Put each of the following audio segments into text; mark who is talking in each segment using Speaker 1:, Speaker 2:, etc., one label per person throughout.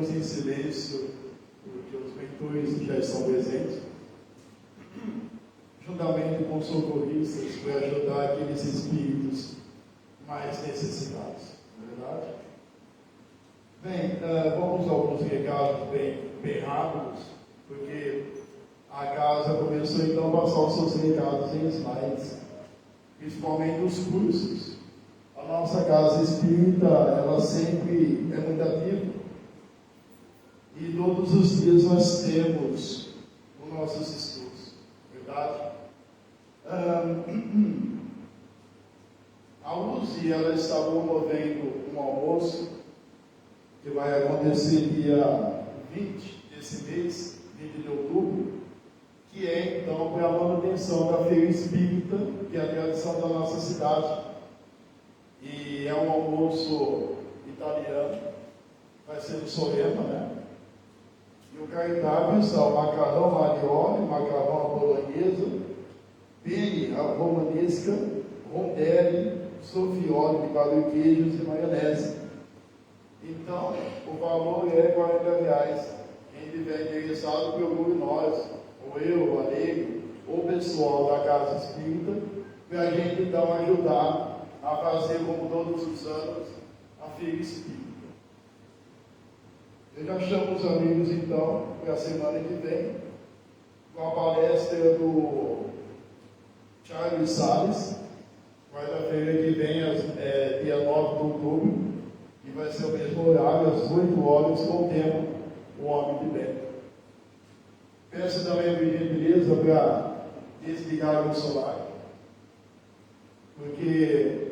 Speaker 1: ficaremos em silêncio, porque os mentores já estão presentes, juntamente com os socorristas, para ajudar aqueles espíritos mais necessitados. Não é verdade? Bem, vamos a alguns recados bem rápidos, porque a casa começou então a passar os seus recados em slides, principalmente os cursos. A nossa casa espírita, ela sempre é muito ativa, e todos os dias nós temos os nossos estudos, verdade? A Luzi, ela está promovendo um almoço que vai acontecer dia 20 desse mês, 20 de outubro, que é então para a manutenção da feira espírita, que é a tradição da nossa cidade. E é um almoço italiano, vai ser no Sorema, né? E o cardápio está o macarrão alioli, macarrão à bolonhesa, penne à romanesca, rondelli, sofioli de quatro queijos e maionese. Então, o valor é R$40. Quem tiver interessado, procure nós, ou eu, o Alegre, ou o pessoal da Casa Espírita, para a gente então ajudar a fazer, como todos os anos, a Feira Espírita. Eu já chamo os amigos então, para a semana que vem, com a palestra do Charles Salles, quarta-feira que vem, dia 9 de outubro, e vai ser o mesmo horário, às 8 horas, com o tema O Homem de Bem. Peço também por gentileza para desligar o celular, porque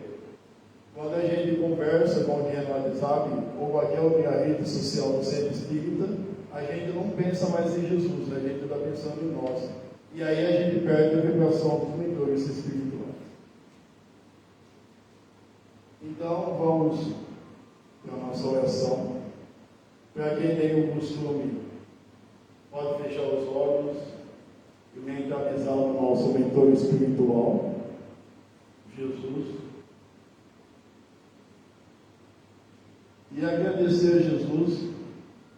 Speaker 1: quando a gente conversa com alguém no WhatsApp ou qualquer outra rede social do Centro Espírita, a gente não pensa mais em Jesus, a gente está pensando em nós. E aí a gente perde a vibração dos mentores espirituais. Então vamos para a nossa oração. Para quem tem o costume, pode fechar os olhos e mentalizar o nosso mentor espiritual, Jesus. E agradecer a Jesus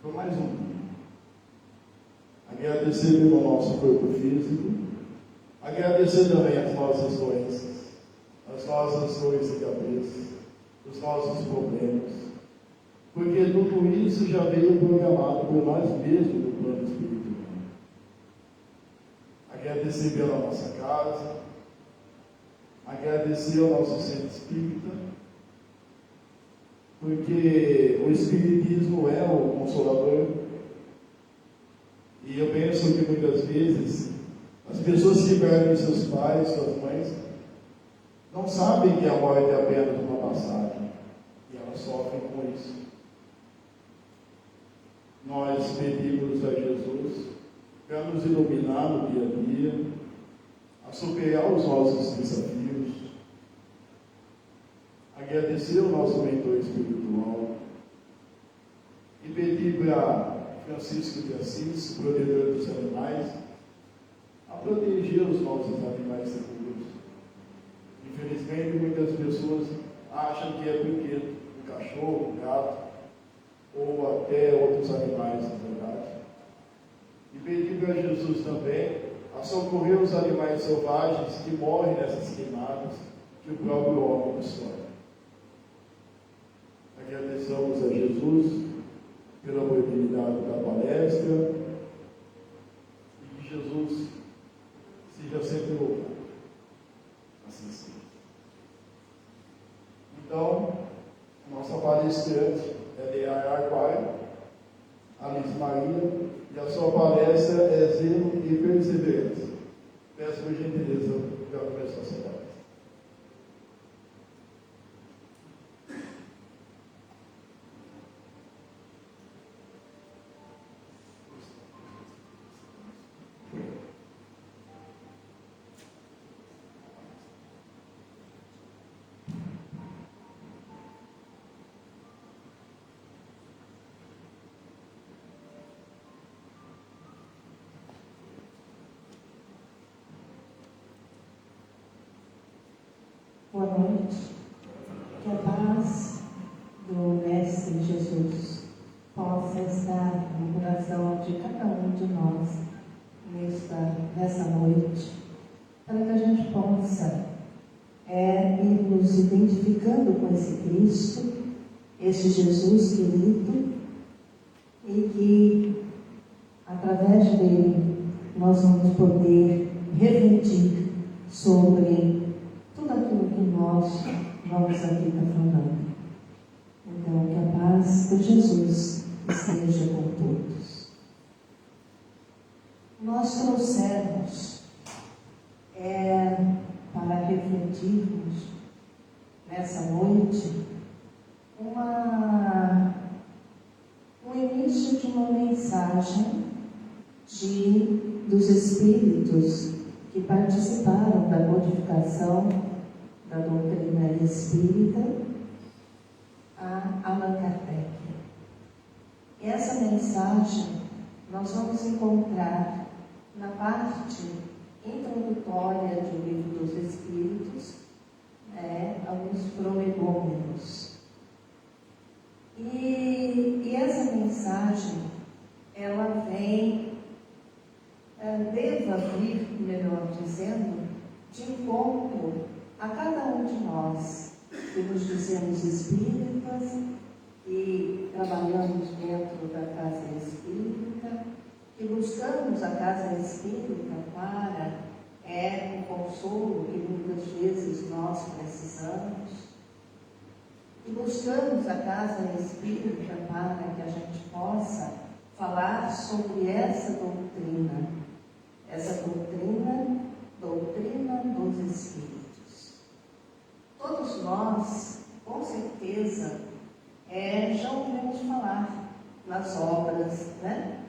Speaker 1: por mais um dia. Agradecer pelo nosso corpo físico. Agradecer também as nossas doenças, as nossas dores de cabeça, os nossos problemas. Porque tudo isso já veio programado por nós mesmos no plano espiritual. Agradecer pela nossa casa. Agradecer ao nosso centro espírita. Porque o Espiritismo é o Consolador, e eu penso que muitas vezes as pessoas que perdem seus pais, suas mães, não sabem que a morte é apenas uma passagem, e elas sofrem com isso. Nós pedimos a Jesus para nos iluminar no dia a dia, a superar os nossos desafios, agradecer ao nosso mentor espiritual e pedir para Francisco de Assis, protetor dos animais, a proteger os nossos animais seguros. Infelizmente, muitas pessoas acham que é brinquedo, um cachorro, um gato, ou até outros animais, na verdade. E pedir para Jesus também a socorrer os animais selvagens que morrem nessas queimadas que o próprio homem destrói. Agradecemos a Jesus pela oportunidade da palestra e que Jesus seja sempre louvado. Assim seja. Então, nossa palestrante é Leia Arquaio, Alice Maria, e a sua palestra é Zelo e Perseverança. Peço por gentileza para começar a sua palestra.
Speaker 2: Boa noite. Que a paz do Mestre Jesus possa está no coração de cada um de nós nessa noite, para que a gente possa ir nos identificando com esse Cristo, esse Jesus querido, e que através dele nós vamos poder refletir sobre tudo aquilo que nós vamos aqui estar falando. Então, que a paz de Jesus esteja com todos. Nós trouxemos para refletirmos nessa noite o início de uma mensagem dos Espíritos que participaram da modificação da doutrina espírita, a Allan Kardec. E essa mensagem nós vamos encontrar na parte introdutória do Livro dos Espíritos, alguns prolegômenos. E essa mensagem, ela deva vir, melhor dizendo, de encontro a cada um de nós que nos dizemos espíritas e trabalhamos dentro da casa espírita, que buscamos a casa espírita para o consolo que muitas vezes nós precisamos, e buscamos a casa espírita para que a gente possa falar sobre essa doutrina dos Espíritos. Todos nós, com certeza, já ouvimos falar nas obras,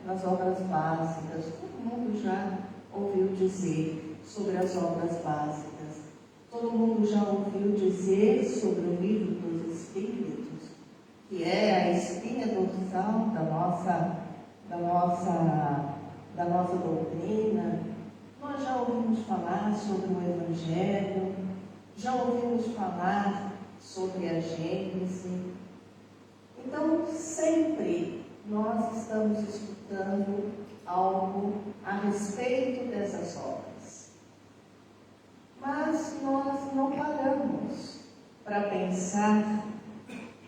Speaker 2: nas obras básicas. Todo mundo já ouviu dizer sobre as obras básicas. Todo mundo já ouviu dizer sobre o Livro dos Espíritos, que é a espinha dorsal da nossa doutrina. Nós já ouvimos falar sobre o Evangelho, já ouvimos falar sobre a Gênese. Então, sempre nós estamos escutando algo a respeito dessas obras. Mas nós não paramos para pensar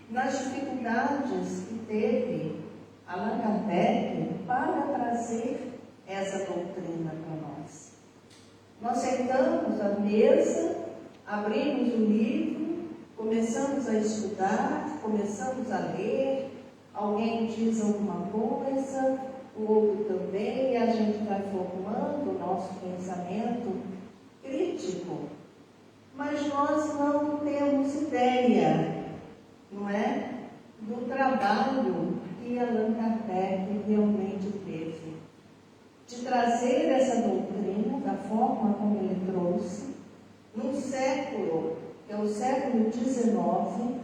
Speaker 2: nas dificuldades que teve Allan Kardec para trazer essa doutrina para nós. Nós sentamos à mesa, abrimos o livro, começamos a estudar, começamos a ler, alguém diz alguma coisa, o outro também, e a gente vai formando o nosso pensamento crítico. Mas nós não temos ideia, do trabalho que Allan Kardec realmente teve, de trazer essa doutrina da forma como ele trouxe, num século, que é o século XIX,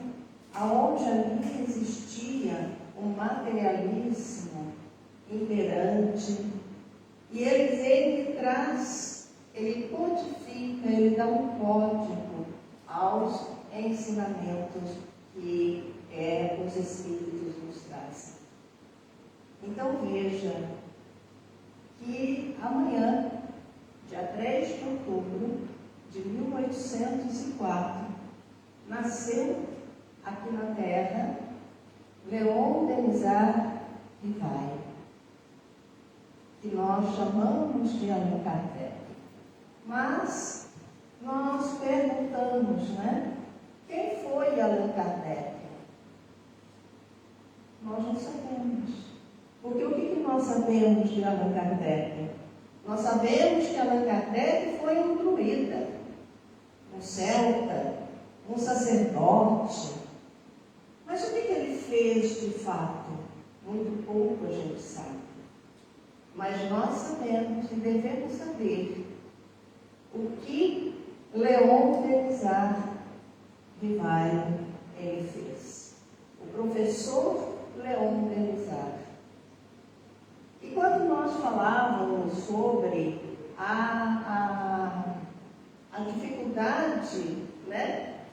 Speaker 2: aonde ali existia um materialismo imperante, e ele traz, ele codifica, ele dá um código aos ensinamentos que os Espíritos nos trazem. Então veja que amanhã, dia 3 de outubro de 1804, nasceu aqui na Terra Léon Denis Rivail, que nós chamamos de Allan Kardec. Mas nós perguntamos, quem foi Allan Kardec? Nós não sabemos. Porque o que nós sabemos de Allan Kardec? Nós sabemos que Allan Kardec foi um druida, um celta, um sacerdote. Mas o que ele fez de fato? Muito pouco a gente sabe. Mas nós sabemos e devemos saber o que Léon Denis Rivail ele fez. O professor Léon Denis. E quando nós falávamos sobre a dificuldade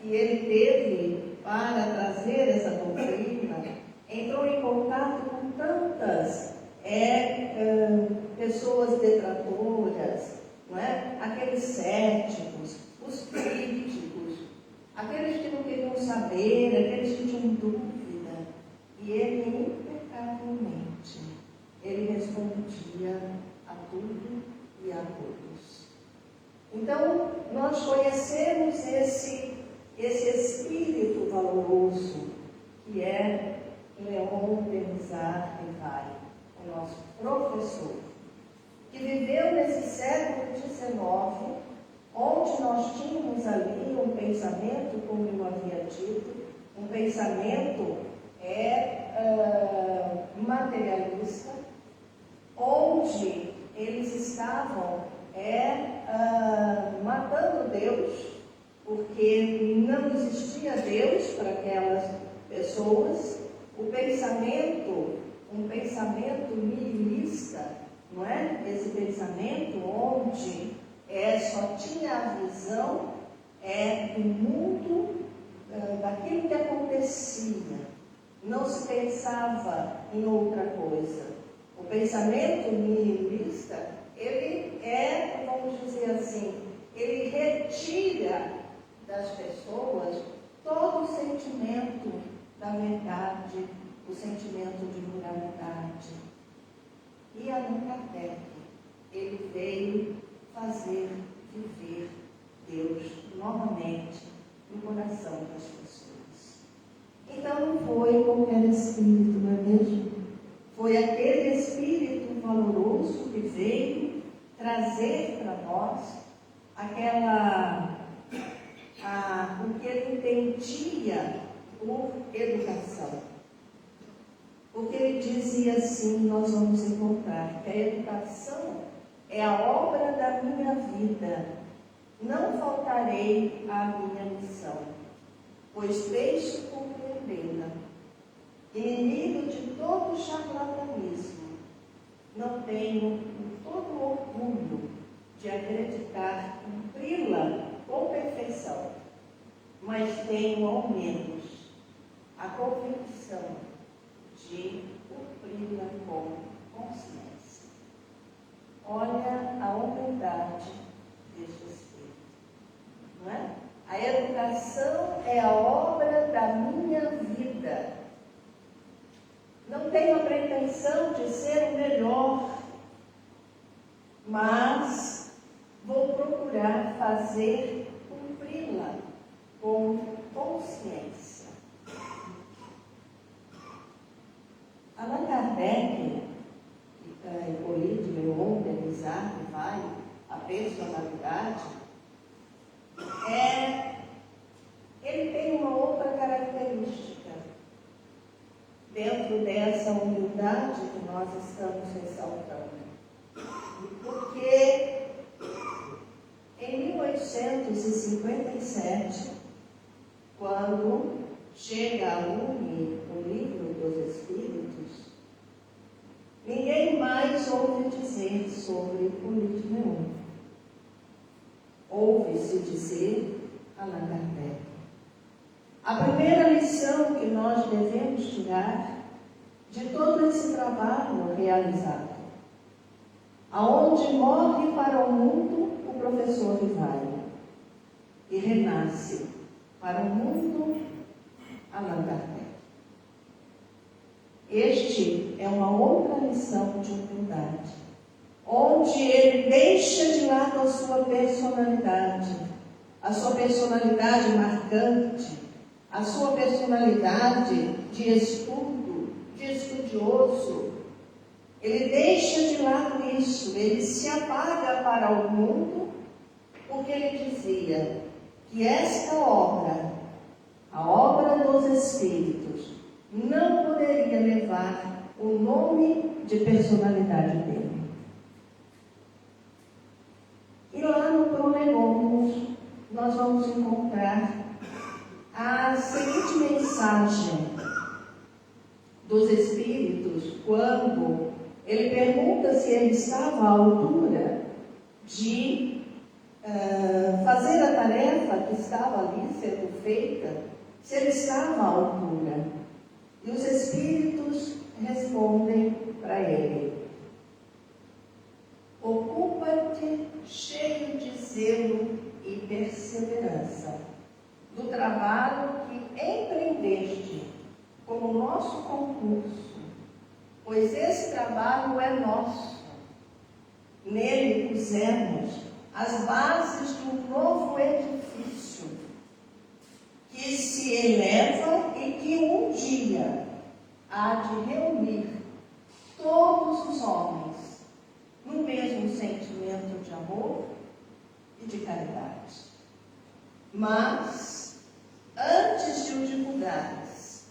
Speaker 2: que ele teve para trazer essa doutrina, entrou em contato com tantas pessoas detratoras, não é? Aqueles céticos, os críticos, aqueles que não queriam saber, aqueles que tinham dúvida. E ele, impecavelmente, ele respondia a tudo e a todos. Então, nós conhecemos esse espírito valoroso que é Leon Denisard Rivail, o nosso professor, que viveu nesse século XIX, onde nós tínhamos ali um pensamento, como eu havia dito, um pensamento materialista, onde eles estavam matando Deus, porque não existia Deus para aquelas pessoas. O pensamento, um pensamento nihilista, não é? Esse pensamento onde só tinha a visão do mundo, daquilo que acontecia. Não se pensava em outra coisa. O pensamento nihilista, ele vamos dizer assim, ele retira das pessoas todo o sentimento da verdade, o sentimento de moralidade. E Allan Kardec, ele veio fazer viver Deus novamente no coração das pessoas. Então não foi qualquer espírito, não é mesmo? Foi aquele espírito valoroso que veio trazer para nós o que ele entendia por educação. Porque ele dizia assim, nós vamos encontrar que a educação é a obra da minha vida. Não faltarei à minha missão, pois deixo compreendê-la. Inimigo de todo charlatanismo, não tenho todo o orgulho de acreditar cumpri-la com perfeição, mas tenho ao menos a convicção de cumpri-la com consciência. Olha a humildade deste espírito, não é? A educação é a obra da minha vida. Não tenho a pretensão de ser o melhor, mas vou procurar fazer cumpri-la com consciência. Allan Kardec, Hippolyte Leon Denisard Rivail, a personalidade, ele tem uma outra característica. Dentro dessa humildade que nós estamos ressaltando. Porque em 1857, quando chega a UNE, o Livro dos Espíritos, ninguém mais ouve dizer sobre Hippolyte Leon. Ouve-se dizer Allan Kardec. A primeira lição que nós devemos tirar de todo esse trabalho realizado, aonde morre para o mundo o professor Rivail e renasce para o mundo Allan Kardec. Este é uma outra lição de humildade, onde ele deixa de lado a sua personalidade marcante, a sua personalidade de estudo, de estudioso. Ele deixa de lado isso, ele se apaga para o mundo, porque ele dizia que esta obra, a obra dos Espíritos, não poderia levar o nome de personalidade dele. E lá no Prolegômenos, nós vamos encontrar a seguinte mensagem dos Espíritos, quando ele pergunta se ele estava à altura de fazer a tarefa que estava ali sendo feita, se ele estava à altura. E os Espíritos respondem para ele: ocupa-te cheio de zelo e perseverança do trabalho que empreendeste como nosso concurso, pois esse trabalho é nosso. Nele pusemos as bases de um novo edifício que se eleva e que um dia há de reunir todos os homens no mesmo sentimento de amor e de caridade. Mas, antes de o divulgares,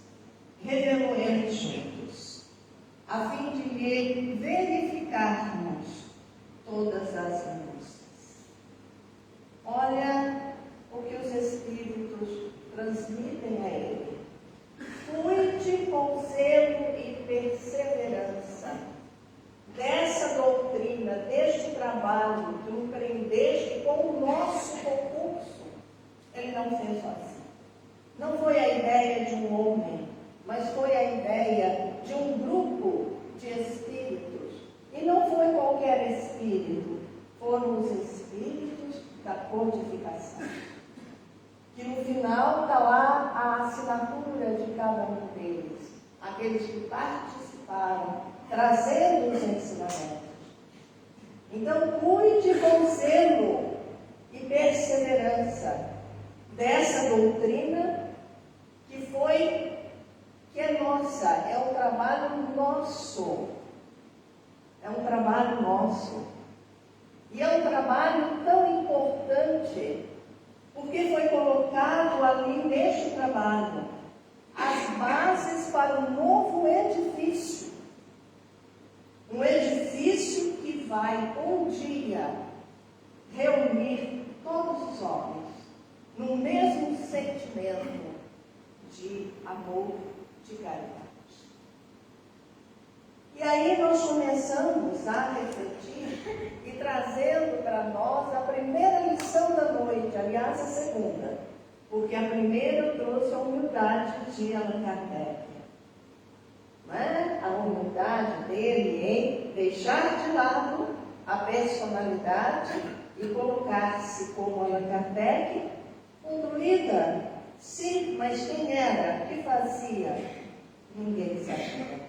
Speaker 2: revelou-nos juntos, a fim de lhe verificarmos todas as angústias. Olha o que os Espíritos transmitem a ele. Cuide com zelo e perseverança dessa doutrina, deste trabalho que empreendeste com o nosso concurso. Ele não fez sozinho. Não foi a ideia de um homem, mas foi a ideia de um grupo de espíritos. E não foi qualquer espírito, foram os espíritos da codificação. Que no final está lá a assinatura de cada um deles, aqueles que participaram, trazendo os ensinamentos. Então, cuide com zelo e perseverança dessa doutrina que é nossa, é um trabalho nosso. É um trabalho nosso. E é um trabalho tão importante, porque foi colocado ali neste trabalho as bases para um novo edifício. Um edifício que vai um dia reunir todos os homens no mesmo sentimento de amor, de caridade. E aí nós começamos a refletir e trazendo para nós a primeira lição da noite, aliás, a segunda, porque a primeira trouxe a humildade de Allan Kardec. Não é? A humildade dele em deixar de lado a personalidade e colocar-se como Allan Kardec, um druida. Sim, mas quem era? O que fazia? Ninguém sabia.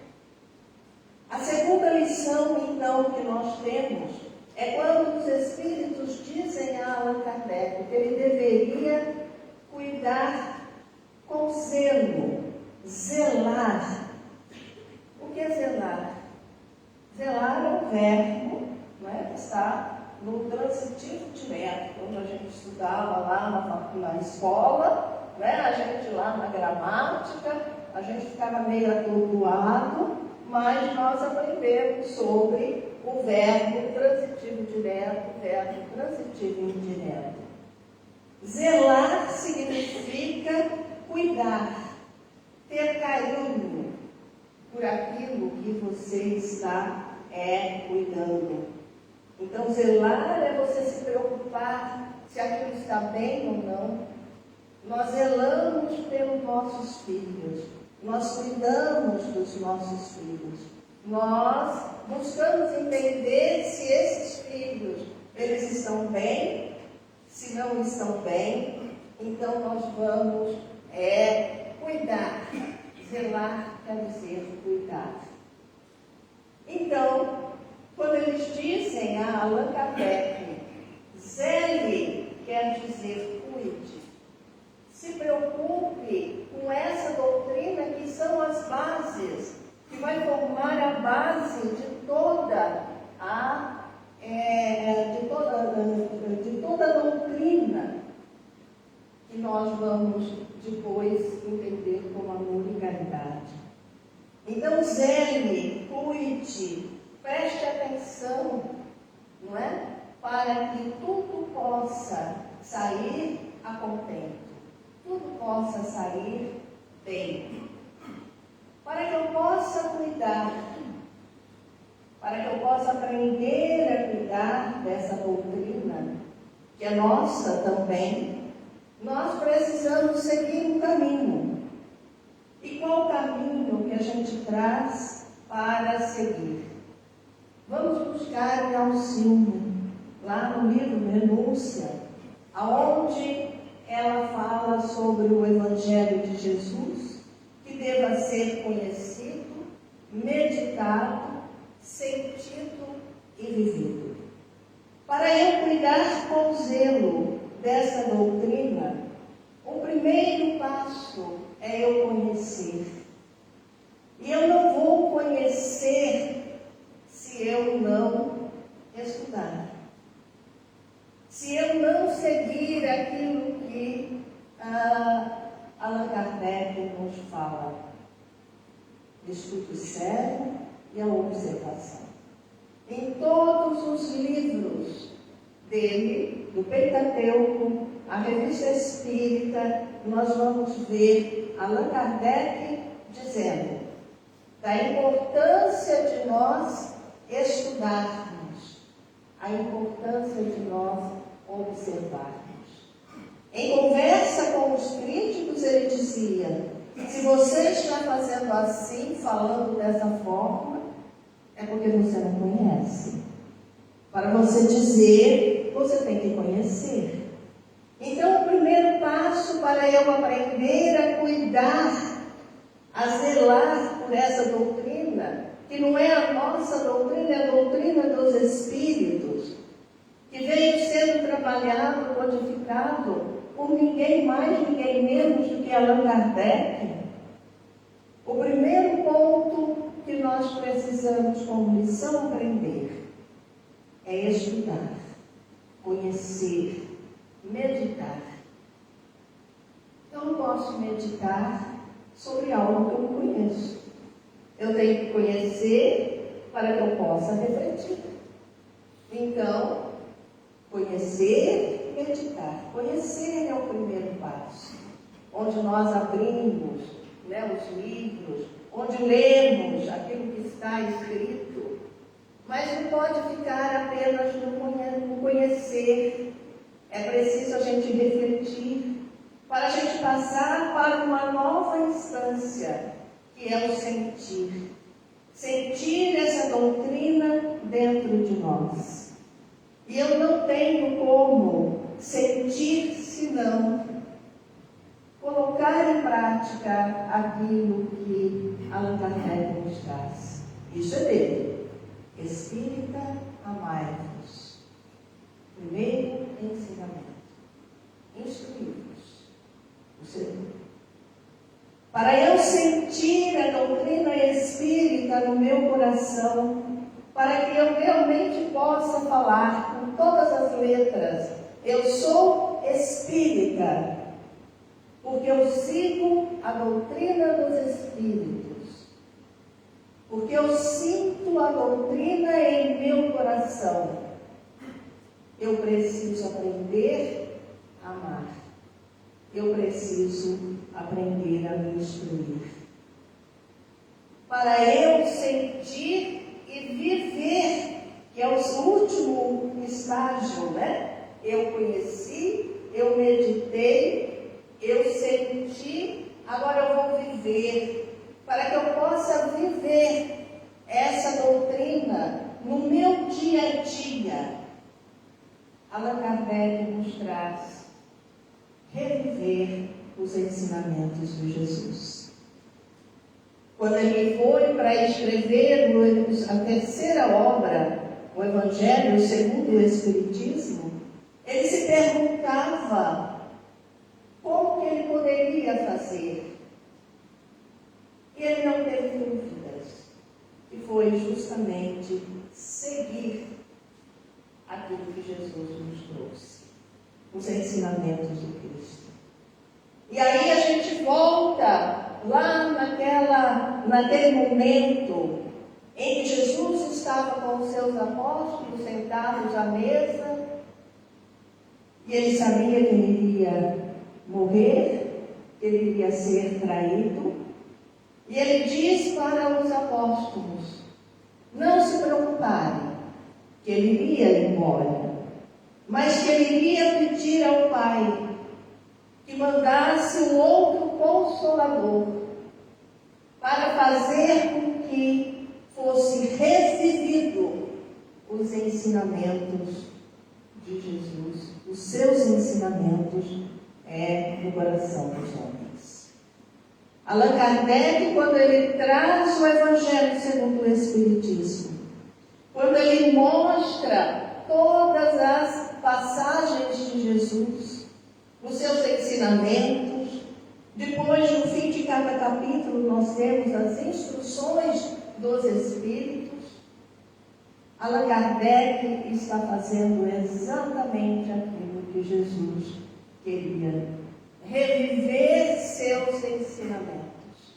Speaker 2: A segunda lição, então, que nós temos é quando os Espíritos dizem a Allan Kardec que ele deveria cuidar com zelo, zelar. O que é zelar? Zelar é um verbo, não é? Que está no transitivo direto. Quando a gente estudava lá na escola, né? A gente lá na gramática, a gente ficava meio atordoado, mas nós aprendemos sobre o verbo transitivo direto, o verbo transitivo indireto. Zelar significa cuidar, ter carinho por aquilo que você está cuidando. Então, zelar é você se preocupar se aquilo está bem ou não. Nós zelamos pelos nossos filhos. Nós cuidamos dos nossos filhos. Nós buscamos entender se esses filhos, eles estão bem. Se não estão bem, então nós vamos cuidar. Zelar quer dizer cuidar. Então, quando eles dizem a Allan Kardec, zele quer dizer cuide. Se preocupe com essa doutrina que são as bases, que vai formar a base de toda a doutrina que nós vamos depois entender como amor e caridade. Então, zele, cuide, preste atenção, não é? Para que tudo possa sair a contento. Tudo possa sair bem. Para que eu possa cuidar, para que eu possa aprender a cuidar dessa doutrina, que é nossa também, nós precisamos seguir um caminho. E qual o caminho que a gente traz para seguir. Vamos buscar em Alcione, lá no livro Renúncia, aonde ela fala sobre o Evangelho de Jesus, que deva ser conhecido, meditado, sentido e vivido. Para eu cuidar com zelo dessa doutrina, o primeiro passo é eu conhecer. E eu não vou conhecer se eu não estudar. Se eu não seguir aquilo que Allan Kardec nos fala. Estudo sério e a observação. Em todos os livros dele, do Pentateuco, a Revista Espírita, nós vamos ver Allan Kardec dizendo da importância de nós estudarmos, a importância de nós observarmos. Em conversa com os críticos, ele dizia: se você está fazendo assim, falando dessa forma, é porque você não conhece. Para você dizer, você tem que conhecer. Então, o primeiro passo para eu aprender a cuidar, a zelar por essa doutrina, que não é a nossa doutrina, é a doutrina dos Espíritos, que veio sendo trabalhado, codificado por ninguém mais, ninguém menos do que Allan Kardec. O primeiro ponto que nós precisamos, como lição, aprender é estudar, conhecer, meditar. Eu não posso meditar sobre algo que eu não conheço. Eu tenho que conhecer para que eu possa refletir. Então, conhecer e meditar. Conhecer é o primeiro passo, onde nós abrimos, os livros, onde lemos aquilo que está escrito, mas não pode ficar apenas no conhecer. É preciso a gente refletir, para a gente passar para uma nova instância, que é o sentir. Sentir essa doutrina dentro de nós. E eu não tenho como sentir senão colocar em prática aquilo que Allan Kardec nos traz. Isso é dele. Espírita, amai-vos. Primeiro ensinamento. Instruí-vos. O segundo. Para eu sentir a doutrina espírita no meu coração, para que eu realmente possa falar com todas as letras, eu sou espírita, porque eu sigo a doutrina dos Espíritos, porque eu sinto a doutrina em meu coração. Eu preciso aprender a amar. Eu preciso aprender a me instruir. Para eu sentir e viver, que é o último estágio, Eu conheci, eu meditei, eu senti, agora eu vou viver. Para que eu possa viver essa doutrina no meu dia a dia, Allan Kardec nos traz reviver os ensinamentos de Jesus. Quando ele foi para escrever a terceira obra, o Evangelho segundo o Espiritismo, ele se perguntava como que ele poderia fazer. E ele não teve dúvidas, que foi justamente seguir aquilo que Jesus nos trouxe, os ensinamentos do Cristo. E aí a gente volta lá naquele momento em que Jesus estava com os seus apóstolos sentados à mesa, e ele sabia que ele iria morrer, que ele iria ser traído, e ele diz para os apóstolos: não se preocuparem, que ele iria ir embora, mas que ele iria pedir ao Pai que mandasse um outro Consolador, para fazer com que fosse revivido os ensinamentos de Jesus, os seus ensinamentos no coração dos homens. Allan Kardec, quando ele traz o Evangelho segundo o Espiritismo, quando ele mostra todas as passagens de Jesus, os seus ensinamentos, depois, no fim de cada capítulo, nós temos as instruções dos Espíritos. Allan Kardec está fazendo exatamente aquilo que Jesus queria: reviver seus ensinamentos,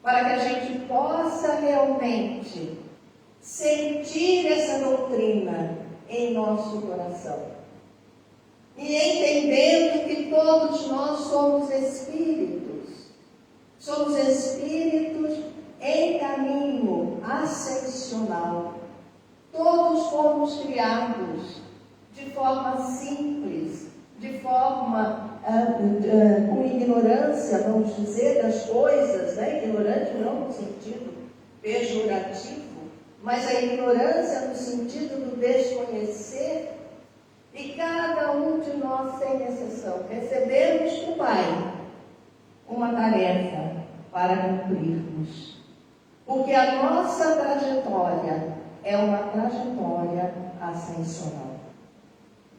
Speaker 2: para que a gente possa realmente sentir essa doutrina em nosso coração. E entendendo que todos nós somos espíritos em caminho ascensional. Todos fomos criados de forma simples, de forma com ignorância, vamos dizer, das coisas, né? Ignorante não no sentido pejorativo, mas a ignorância no sentido do desconhecer. E cada um de nós, sem exceção, recebemos do Pai uma tarefa para cumprirmos. Porque a nossa trajetória é uma trajetória ascensional.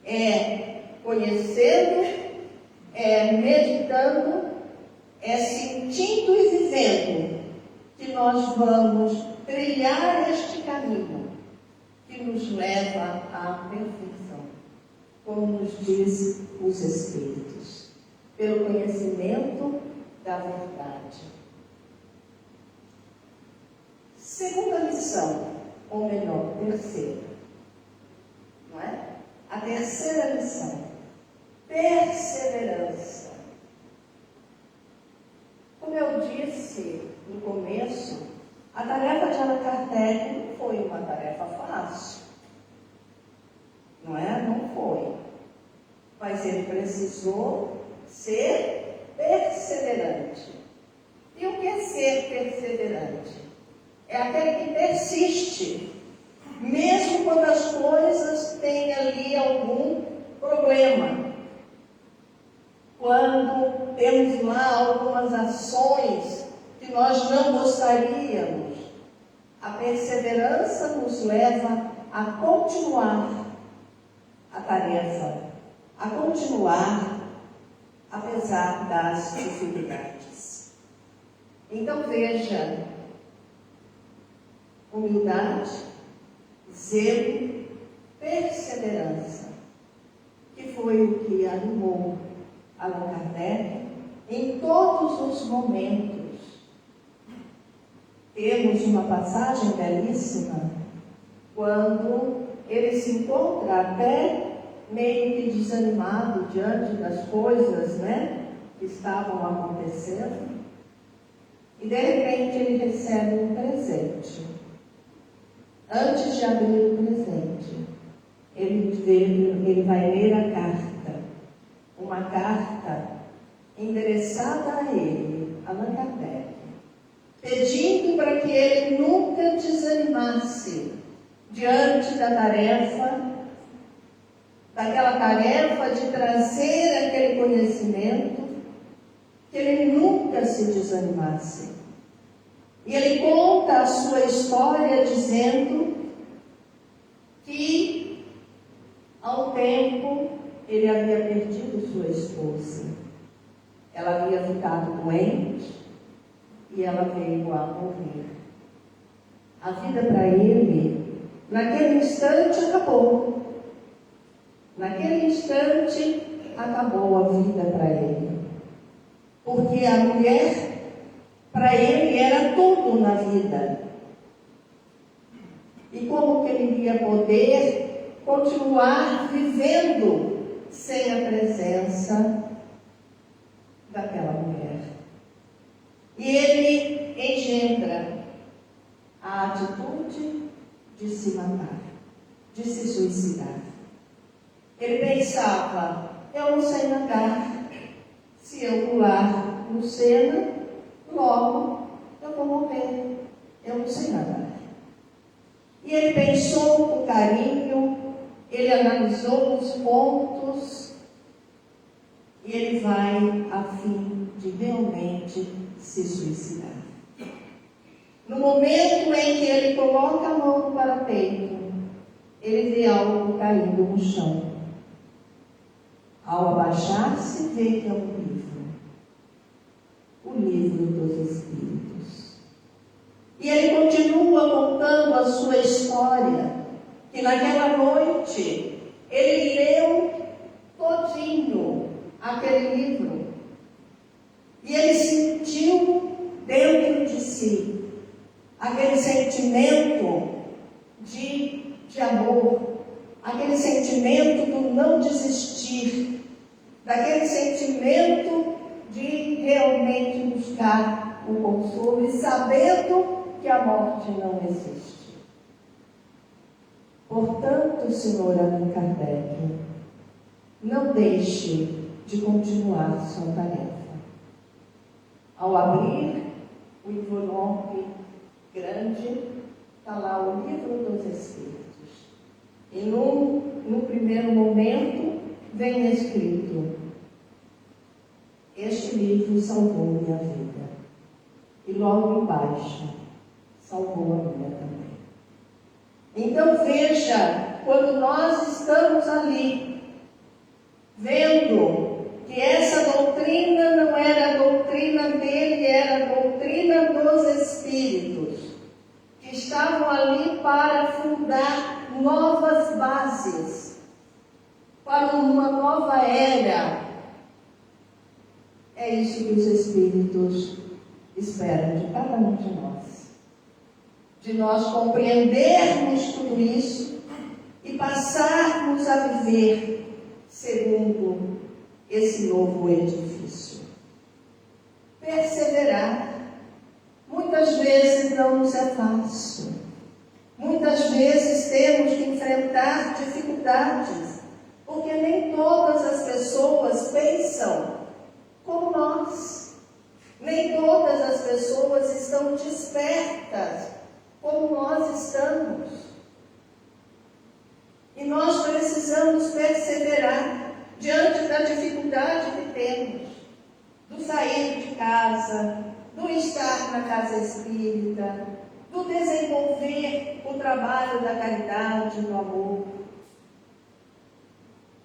Speaker 2: É conhecendo, é meditando, é sentindo e vivendo que nós vamos trilhar este caminho que nos leva à perfeição. Como nos diz os Espíritos, pelo conhecimento da verdade. Segunda lição, ou melhor, terceira, não é? A terceira lição, perseverança. Como eu disse no começo, a tarefa de Allan Kardec não foi uma tarefa fácil. Não é? Não foi. Mas ele precisou ser perseverante. E o que é ser perseverante? É aquele que persiste, mesmo quando as coisas têm ali algum problema. Quando temos lá algumas ações que nós não gostaríamos, a perseverança nos leva a continuar a tarefa, a continuar apesar das dificuldades. Então veja, humildade, zelo, perseverança, que foi o que animou Allan Kardec em todos os momentos. Temos uma passagem belíssima quando ele se encontra até meio que desanimado diante das coisas, né, que estavam acontecendo, e de repente ele recebe um presente. Antes de abrir o presente, ele vai ler a carta, uma carta endereçada a ele, Allan Kardec, pedindo para que ele nunca desanimasse diante daquela tarefa de trazer aquele conhecimento, que ele nunca se desanimasse. E ele conta a sua história dizendo que, há um tempo, ele havia perdido sua esposa. Ela havia ficado doente e ela veio a morrer. A vida para ele, naquele instante, acabou. Naquele instante, acabou a vida para ele. Porque a mulher, para ele, era tudo na vida. E como que ele ia poder continuar vivendo sem a presença daquela mulher? E ele engendra a atitude de se matar, de se suicidar. Ele pensava, eu não sei nadar, se eu pular no Sena, logo eu vou morrer, eu não sei nadar. E ele pensou com carinho, ele analisou os pontos e ele vai a fim de realmente se suicidar. No momento em que ele coloca a mão no parapeito, ele vê algo caindo no chão. Ao abaixar-se, vê que é um livro. O livro dos Espíritos. E ele continua contando a sua história, que naquela noite ele leu todinho aquele livro. E ele sentiu dentro de si aquele sentimento de amor, aquele sentimento do não desistir, daquele sentimento de realmente buscar o consolo e sabendo que a morte não existe. Portanto, Senhor Allan Kardec, não deixe de continuar sua tarefa. Ao abrir o envelope grande, está lá o livro dos Espíritos. E no primeiro momento vem escrito: este livro salvou minha vida. E logo embaixo, salvou a minha também. Então veja, quando nós estamos ali, vendo que essa doutrina não era a doutrina dele, era a doutrina dos Espíritos, que estavam ali para fundar novas bases, para uma nova era. É isso que os Espíritos esperam de cada um de nós. De nós compreendermos tudo isso e passarmos a viver segundo esse novo edifício. Perseverar. Muitas vezes não nos é fácil. Muitas vezes temos que enfrentar dificuldades, porque nem todas as pessoas pensam como nós. Nem todas as pessoas estão despertas como nós estamos. E nós precisamos perseverar diante da dificuldade que temos, do sair de casa, do estar na casa espírita, do desenvolver o trabalho da caridade, do amor.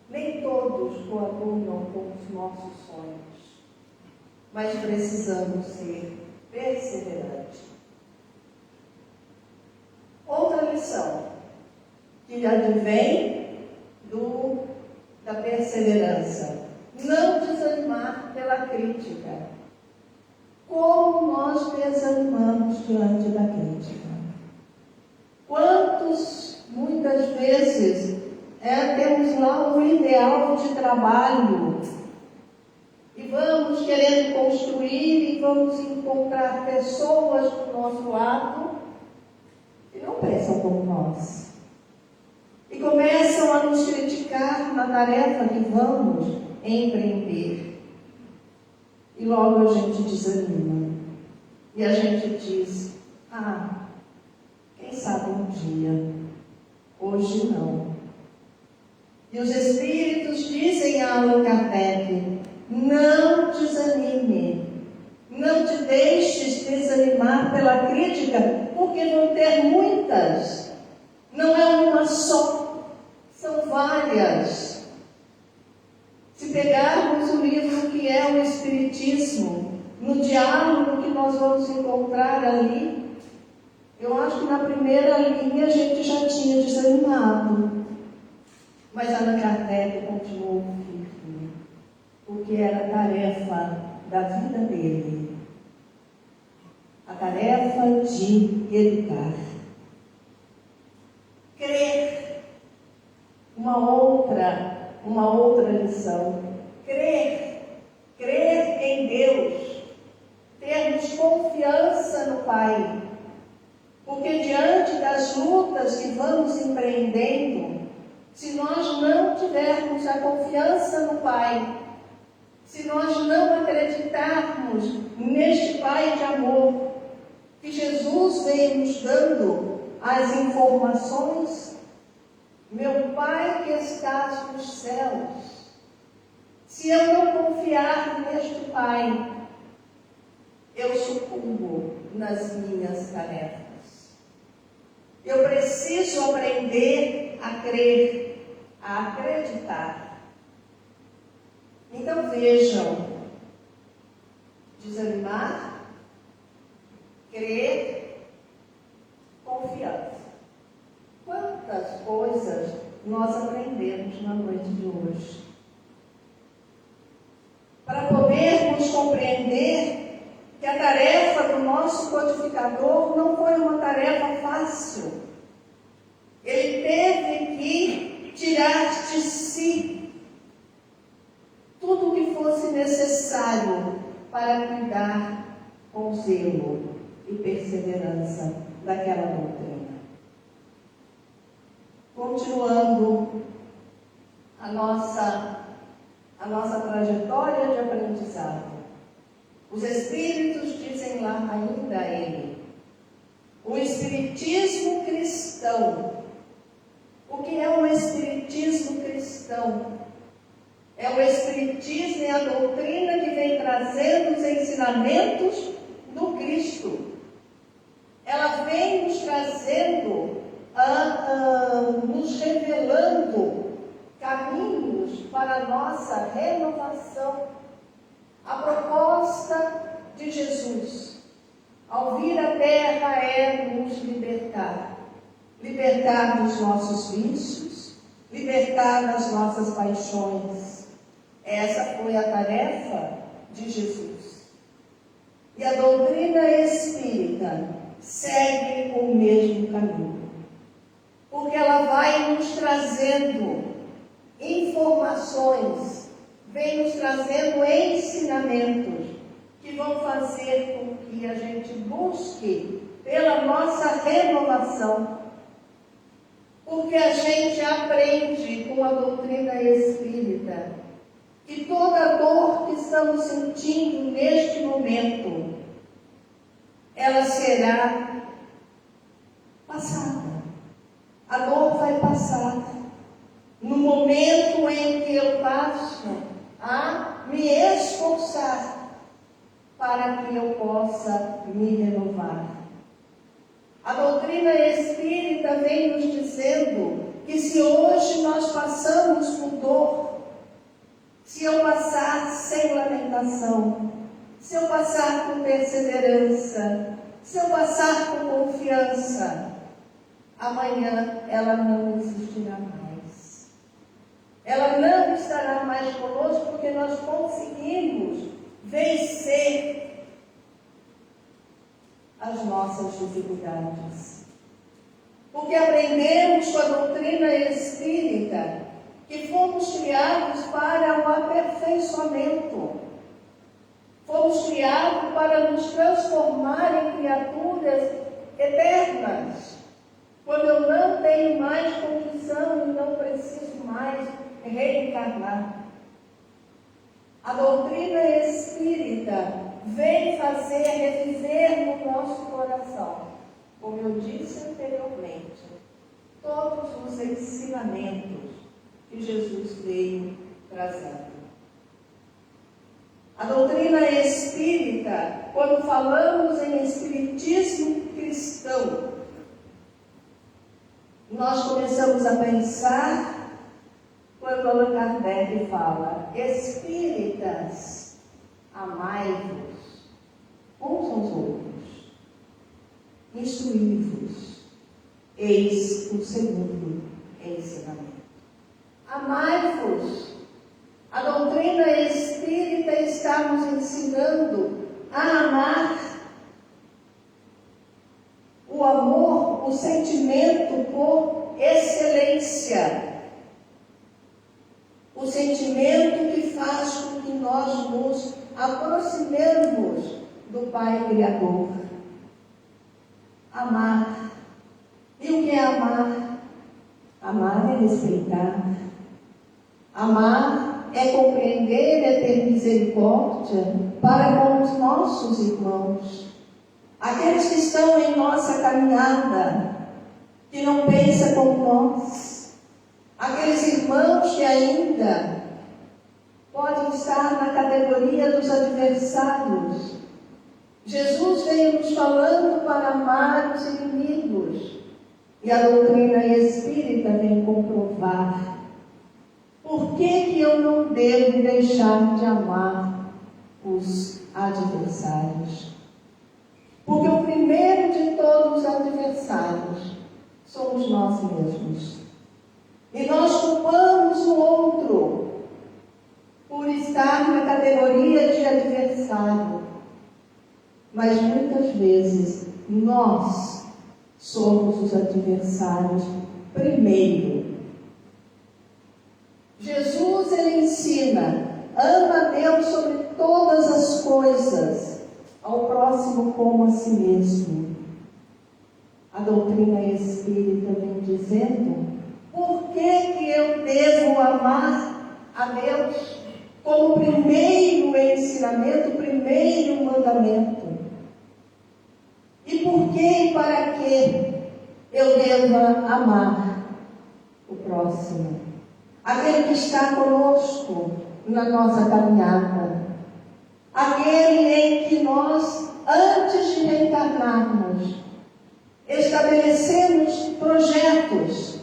Speaker 2: Nem todos coadunam com os nossos sonhos, mas precisamos ser perseverantes. Outra lição que advém da perseverança: não desanimar pela crítica. Como nós desanimamos diante da crítica? Quantos, muitas vezes, temos lá um ideal de trabalho e vamos querendo construir e vamos encontrar pessoas do nosso lado que não pensam como nós e começam a nos criticar na tarefa que vamos empreender. E logo a gente desanima. E a gente diz: quem sabe um dia, hoje não. E os Espíritos dizem a Allan Kardec: não desanime, não te deixes desanimar pela crítica, porque vão ter muitas, não é uma só, são várias. Se pegarmos o livro que é o Espiritismo, no diálogo que nós vamos encontrar ali, eu acho que na primeira linha a gente já tinha desanimado. Mas Allan Kardec continuou firme, porque era a tarefa da vida dele, a tarefa de educar. Crer, uma outra lição. Crer em Deus, termos confiança no Pai, porque diante das lutas que vamos empreendendo, se nós não tivermos a confiança no Pai, se nós não acreditarmos neste Pai de amor, que Jesus veio nos dando as informações, meu Pai que estás nos céus. Se eu não confiar neste Pai, eu sucumbo nas minhas tarefas. Eu preciso aprender a crer, a acreditar. Então vejam, desanimar, crer, confiança. Quantas coisas nós aprendemos na noite de hoje? Para podermos compreender que a tarefa do nosso codificador não foi uma tarefa fácil. Ele teve que tirar de si tudo o que fosse necessário para cuidar com zelo e perseverança daquela doutrina. Continuando a nossa trajetória de aprendizado. Os Espíritos dizem lá ainda a ele, o Espiritismo cristão. O que é o Espiritismo cristão? É o Espiritismo e a doutrina que vem trazendo os ensinamentos do Cristo. Ela vem nos trazendo, nos revelando caminhos para a nossa renovação. A proposta de Jesus ao vir à Terra é nos libertar. Libertar dos nossos vícios, libertar das nossas paixões. Essa foi a tarefa de Jesus. E a doutrina espírita segue o mesmo caminho. Porque ela vai nos trazendo informações, vem nos trazendo ensinamentos que vão fazer com que a gente busque pela nossa renovação. Porque a gente aprende com a doutrina espírita que toda dor que estamos sentindo neste momento, ela será passada. A dor vai passar. No momento em que eu passo a me esforçar para que eu possa me renovar. A doutrina espírita vem nos dizendo que se hoje nós passamos por dor, se eu passar sem lamentação, se eu passar com perseverança, se eu passar com confiança, amanhã ela não existirá mais. Ela não estará mais conosco porque nós conseguimos vencer as nossas dificuldades. Porque aprendemos com a doutrina espírita que fomos criados para o aperfeiçoamento. Fomos criados para nos transformar em criaturas eternas. Quando eu não tenho mais condição e não preciso mais reencarnar. A doutrina espírita vem fazer reviver no nosso coração, como eu disse anteriormente, todos os ensinamentos que Jesus veio trazendo. A doutrina espírita, quando falamos em espiritismo cristão, nós começamos a pensar quando Allan Kardec fala: espíritas, amai-vos uns aos outros, instruí-vos, eis o segundo ensinamento. Amai-vos. A doutrina espírita está nos ensinando a amar. O amor, o sentimento por excelência. O sentimento que faz com que nós nos aproximemos do Pai Criador. Amar. E o que é amar? Amar é respeitar. Amar é compreender, é ter misericórdia para com os nossos irmãos. Aqueles que estão em nossa caminhada, que não pensa como nós, aqueles irmãos que ainda podem estar na categoria dos adversários. Jesus veio nos falando para amar os inimigos, e a doutrina espírita vem comprovar por que eu não devo deixar de amar os adversários. Porque o primeiro de todos os adversários somos nós mesmos. E nós culpamos o outro por estar na categoria de adversário. Mas muitas vezes nós somos os adversários primeiro. Jesus, ele ensina: ama a Deus sobre todas as coisas, ao próximo como a si mesmo. A doutrina espírita vem dizendo: por que eu devo amar a Deus como primeiro ensinamento, primeiro mandamento? E por que e para que eu deva amar o próximo? Aquele que está conosco na nossa caminhada. Aquele em que nós, antes de reencarnarmos, estabelecemos projetos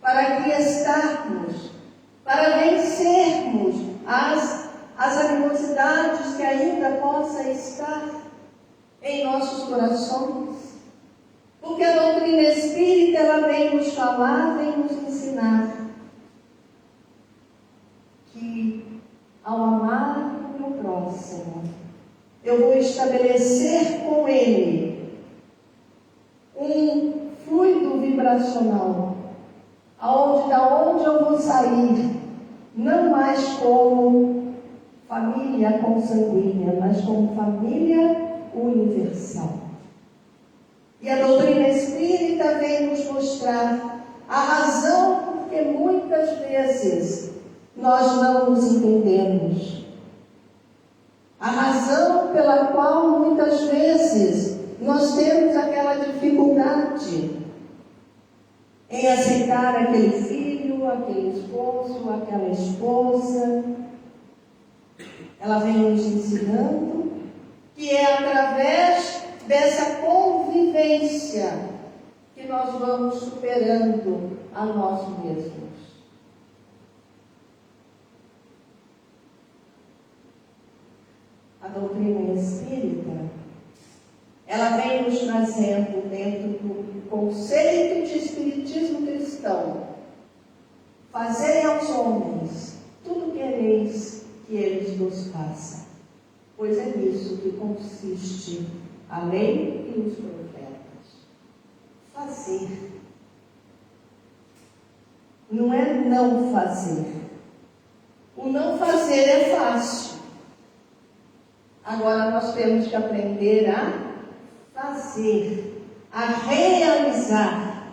Speaker 2: para aquietarmos, para vencermos as animosidades que ainda possa estar em nossos corações. Porque a doutrina espírita, ela vem nos falar, vem nos ensinar que ao amar o meu próximo, eu vou estabelecer com ele um fluido vibracional, da onde eu vou sair, não mais como família consanguínea, mas como família universal. E a doutrina espírita vem nos mostrar a razão porque muitas vezes nós não nos entendemos. A razão pela qual muitas vezes nós temos aquela dificuldade em aceitar aquele filho, aquele esposo, aquela esposa. Ela vem nos ensinando que é através dessa convivência que nós vamos superando a nós mesmos. A doutrina espírita, ela vem nos trazendo dentro do conceito de espiritismo cristão: fazei aos homens tudo quereis que eles vos façam, pois é nisso que consiste a lei e os profetas. Fazer. Não é não fazer. O não fazer é fácil. Agora nós temos que aprender a fazer, a realizar.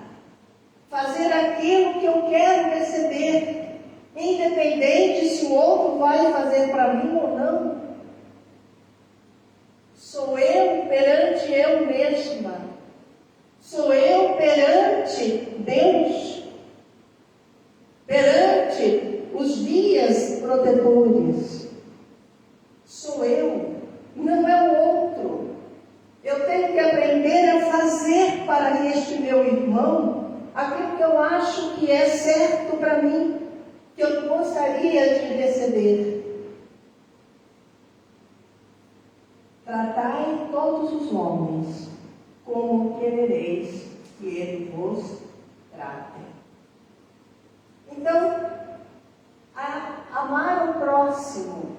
Speaker 2: Fazer aquilo que eu quero receber, independente se o outro vai fazer para mim ou não. Sou eu perante eu mesma. Sou eu perante Deus. Perante os guias protetores. Sou eu, não é o outro. Eu tenho que aprender a fazer para este meu irmão aquilo que eu acho que é certo para mim, que eu gostaria de receber. Tratai todos os homens como querereis que ele vos trate. Então, amar o próximo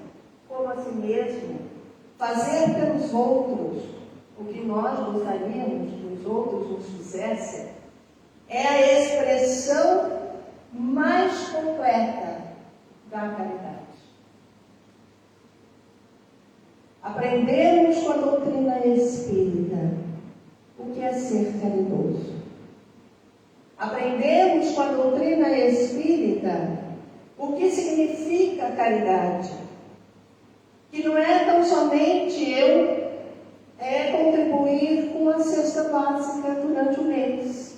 Speaker 2: como a si mesmo, fazer pelos outros o que nós gostaríamos que os outros nos fizessem, é a expressão mais completa da caridade. Aprendemos com a doutrina espírita o que é ser caridoso. Aprendemos com a doutrina espírita o que significa caridade. Que não é tão somente eu contribuir com a cesta básica durante o mês.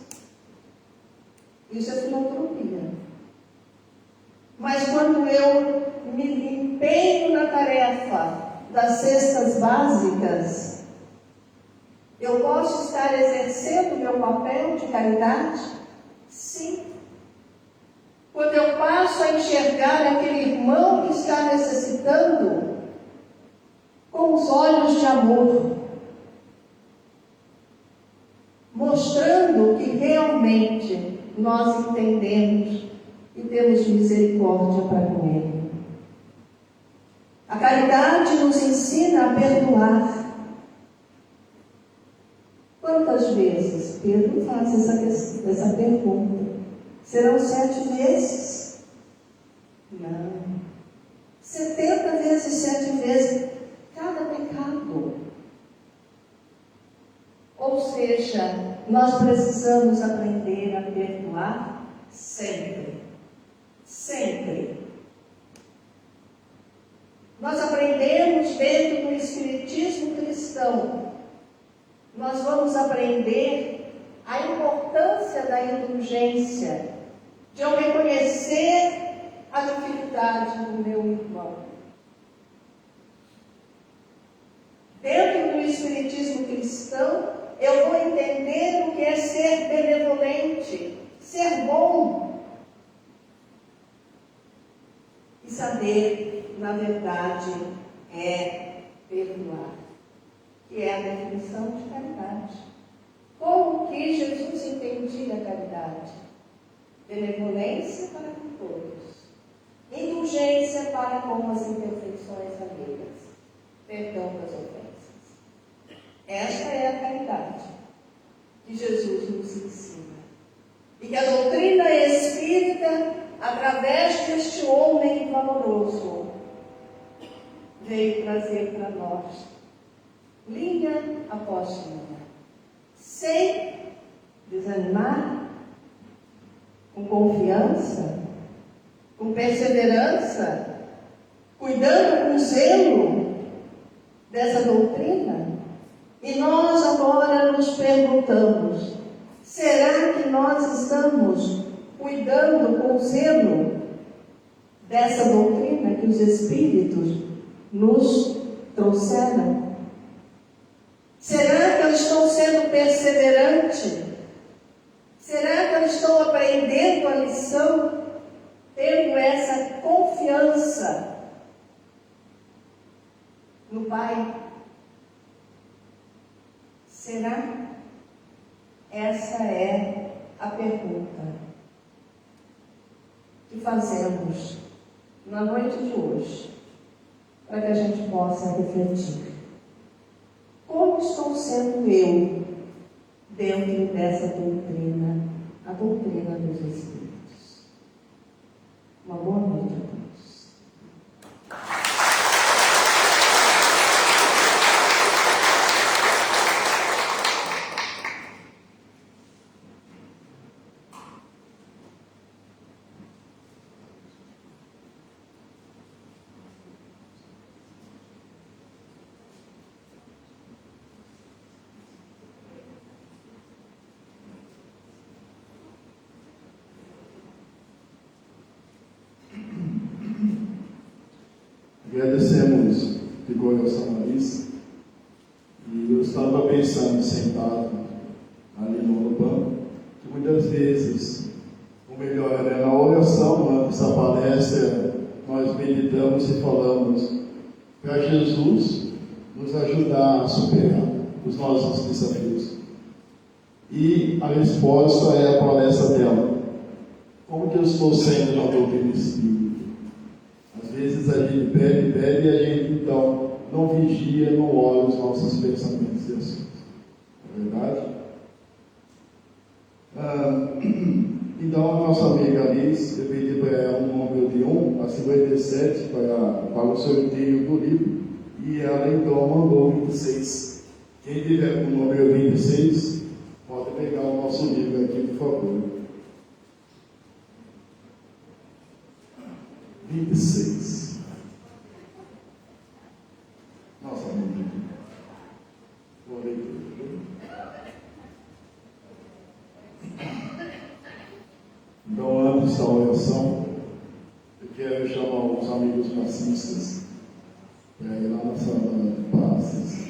Speaker 2: Isso é filantropia. Mas quando eu me empenho na tarefa das cestas básicas, eu posso estar exercendo o meu papel de caridade? Sim. Quando eu passo a enxergar aquele irmão que está necessitando com os olhos de amor, mostrando que realmente nós entendemos e temos misericórdia para com ele. A caridade nos ensina a perdoar. Quantas vezes Pedro faz essa pergunta? Serão 7 vezes? Não. 70 vezes, 7 vezes cada pecado. Ou seja, nós precisamos aprender a perdoar sempre. Sempre. Nós aprendemos dentro do Espiritismo cristão. Nós vamos aprender a importância da indulgência, de eu reconhecer a dificuldade do meu irmão. Dentro do Espiritismo cristão, eu vou entender o que é ser benevolente, ser bom. E saber, na verdade, é perdoar, que é a definição de caridade. Como que Jesus entendia a caridade? Benevolência para com todos, indulgência para com as imperfeições alheias, perdão das ofensas. Esta é a caridade que Jesus nos ensina. E que a doutrina espírita, através deste homem valoroso, veio trazer para nós, linha após linha, sem desanimar, com confiança, com perseverança, cuidando com zelo dessa doutrina. E nós agora nos perguntamos, será que nós estamos cuidando com zelo dessa doutrina que os Espíritos nos trouxeram? Será que eu estou sendo perseverante? Será que eu estou aprendendo a lição, tendo essa confiança no Pai? Será? Essa é a pergunta que fazemos na noite de hoje, para que a gente possa refletir. Como estou sendo eu dentro dessa doutrina, a doutrina dos Espíritos? Uma boa noite a todos.
Speaker 1: Agradecemos de coração a isso. E eu estava pensando, sentado ali no banco, que muitas vezes, ou melhor, na oração, antes da palestra, nós meditamos e falamos para Jesus nos ajudar a superar os nossos desafios. E a resposta é a palestra dela. Como que eu estou sendo na doutrina espírita? Às vezes a gente pede e a gente então não vigia, não olha os nossos pensamentos e ações. Não é verdade? Então a nossa amiga Alice, eu pedi para ela um número de 1 a 57 para o sorteio do livro, e ela então mandou 26. Quem tiver com o número 26, pode pegar o nosso livro aqui, por favor. 26. Nossa, amiga. Boa leitura. Então, antes da oração, eu quero chamar os amigos passistas para ir lá na sala de passes.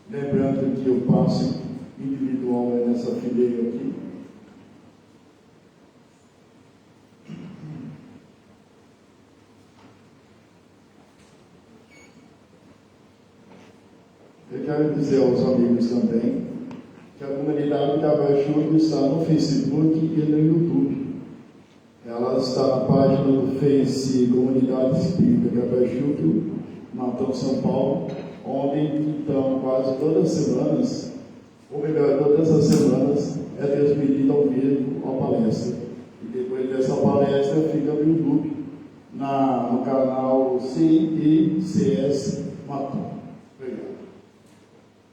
Speaker 1: Lembrando que o passe individual é nessa fileira aqui. Eu quero dizer aos amigos também que a comunidade Cabaixudo está no Facebook e no YouTube. Ela está na página do Face Comunidade Espírita Cabaixudo, Matão, São Paulo, onde então quase todas as semanas, ou melhor, todas as semanas, é transmitida ao vivo a palestra. E depois dessa palestra fica no YouTube, no canal CICS Matão. Obrigado.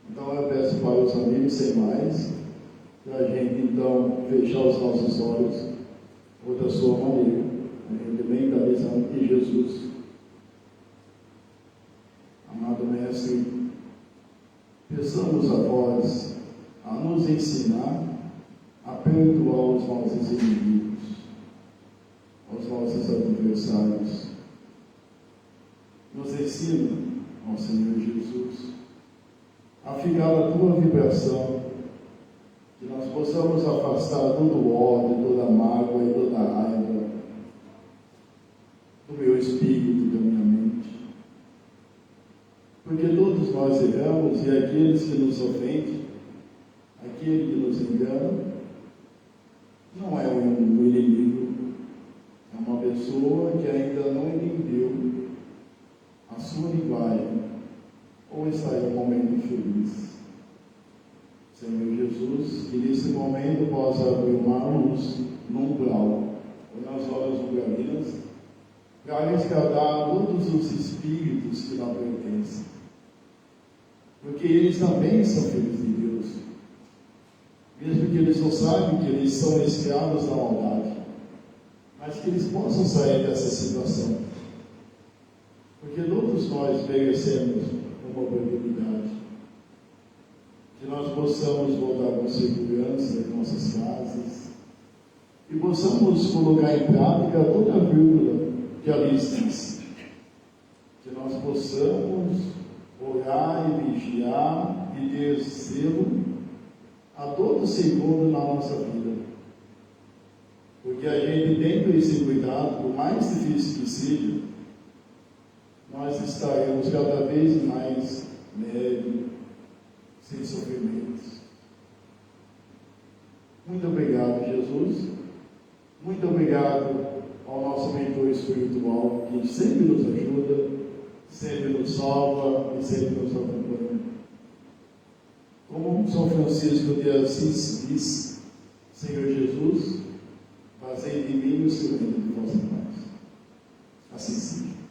Speaker 1: Então eu peço para os amigos, sem mais, para a gente então fechar os nossos olhos, ou da sua maneira, a gente mentalizando que Jesus, amado Mestre, peçamos a vós a nos ensinar a perdoar os nossos inimigos, aos nossos adversários. Nos ensina, ó Senhor Jesus, a ficar na tua vibração, que nós possamos afastar todo o ódio, toda a mágoa e toda a raiva do meu espírito e da minha mente. Porque todos nós erramos e aqueles que nos ofendem, aquele que nos engana, não é um inimigo, é uma pessoa que ainda não entendeu a sua linguagem, ou está em um momento feliz. Senhor Jesus, que nesse momento possa abrir uma luz no umbral, ou nas horas umbralinas, para resgatar todos os espíritos que não pertencem. Porque eles também são filhos de Deus. Mesmo que eles não saibam que eles são escravos da maldade, mas que eles possam sair dessa situação. Porque todos nós merecemos uma oportunidade. Que nós possamos voltar com segurança em nossas casas e possamos colocar em prática toda a vírgula que ali diz. Que nós possamos orar e vigiar e ter zelo a todo segundo na nossa vida. Porque a gente, tendo esse cuidado, por mais difícil que seja, nós estaremos cada vez mais leve, sem sofrimentos. Muito obrigado, Jesus. Muito obrigado ao nosso mentor espiritual, que sempre nos ajuda, sempre nos salva e sempre nos acompanha. Como São Francisco de Assis diz, Senhor Jesus, fazei de mim o instrumento de vossa paz. Assim seja.